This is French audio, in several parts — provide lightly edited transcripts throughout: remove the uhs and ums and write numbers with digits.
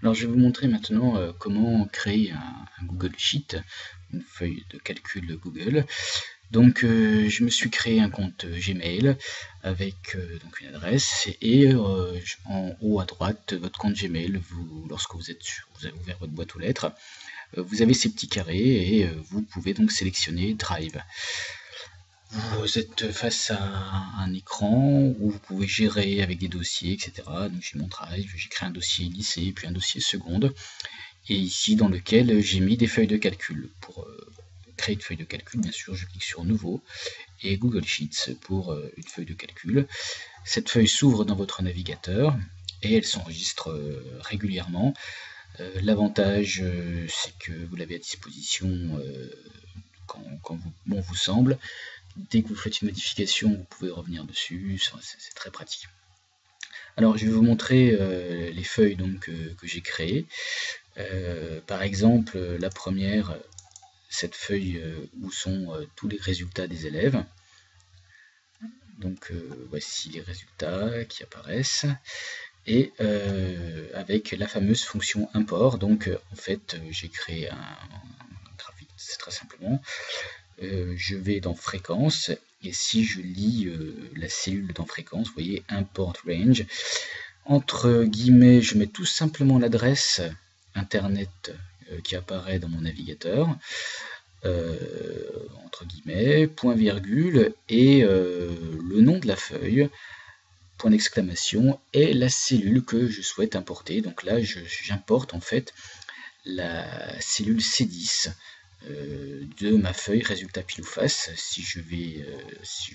Alors je vais vous montrer maintenant comment créer un Google Sheet, une feuille de calcul Google. Donc je me suis créé un compte Gmail avec donc une adresse et en haut à droite votre compte Gmail, lorsque vous avez ouvert votre boîte aux lettres, vous avez ces petits carrés et vous pouvez donc sélectionner Drive. Vous êtes face à un écran où vous pouvez gérer avec des dossiers, etc. Donc j'ai mon Drive, j'ai créé un dossier lycée, puis un dossier seconde, et ici dans lequel j'ai mis des feuilles de calcul. Pour créer une feuille de calcul, bien sûr, je clique sur Nouveau, et Google Sheets pour une feuille de calcul. Cette feuille s'ouvre dans votre navigateur, et elle s'enregistre régulièrement. L'avantage, c'est que vous l'avez à disposition quand bon vous semble. Dès que vous faites une modification, vous pouvez revenir dessus, c'est très pratique. Alors je vais vous montrer les feuilles donc, que j'ai créées. Par exemple, la première, cette feuille où sont tous les résultats des élèves. Donc voici les résultats qui apparaissent. Et avec la fameuse fonction import, donc en fait j'ai créé un graphique, c'est très simplement. Je vais dans fréquence, et si je lis la cellule dans fréquence, vous voyez import range, entre guillemets je mets tout simplement l'adresse internet qui apparaît dans mon navigateur, entre guillemets, point virgule, et le nom de la feuille, point d'exclamation, et la cellule que je souhaite importer. Donc là j'importe en fait la cellule C10 de ma feuille résultat pile ou face. Si je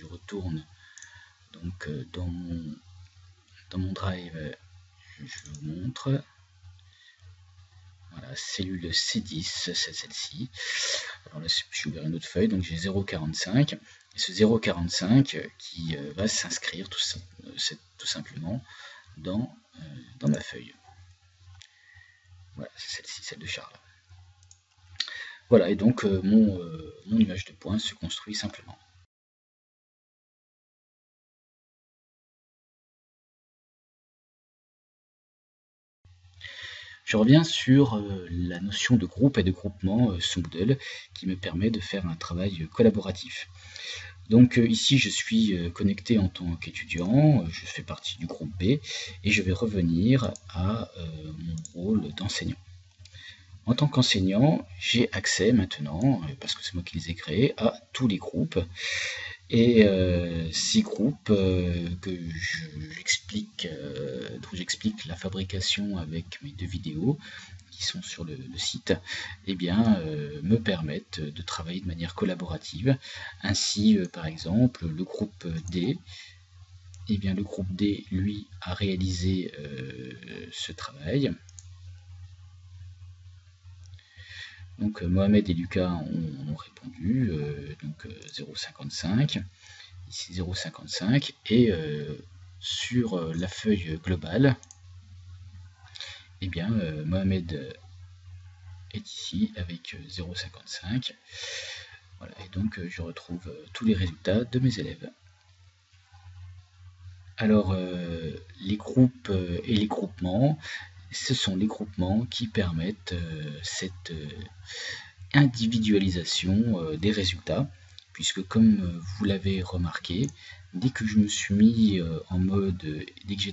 retourne donc dans mon drive, je vous montre. Voilà, cellule C10, c'est celle-ci. Alors là, je vais ouvrir une autre feuille, donc j'ai 0,45. Et ce 0,45 qui va s'inscrire tout simplement dans ma feuille. Voilà, c'est celle-ci, celle de Charles. Voilà, et donc mon image de point se construit simplement. Je reviens sur la notion de groupe et de groupement sous Moodle qui me permet de faire un travail collaboratif. Donc ici je suis connecté en tant qu'étudiant, je fais partie du groupe B et je vais revenir à mon rôle d'enseignant. En tant qu'enseignant, j'ai accès maintenant, parce que c'est moi qui les ai créés, à tous les groupes. Et ces groupes dont j'explique la fabrication avec mes deux vidéos qui sont sur le site, eh bien, me permettent de travailler de manière collaborative. Ainsi, par exemple, le groupe D, eh bien, le groupe D, lui, a réalisé ce travail. Donc Mohamed et Lucas ont répondu, donc 0,55, ici 0,55, et sur la feuille globale, eh bien Mohamed est ici avec 0,55. Voilà, et donc je retrouve tous les résultats de mes élèves. Alors les groupes et les groupements, ce sont les groupements qui permettent cette individualisation des résultats, puisque comme vous l'avez remarqué, dès que je me suis mis en mode,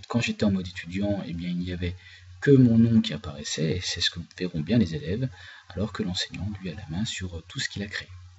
quand j'étais en mode étudiant, eh bien il n'y avait que mon nom qui apparaissait, et c'est ce que verront bien les élèves, alors que l'enseignant lui a la main sur tout ce qu'il a créé.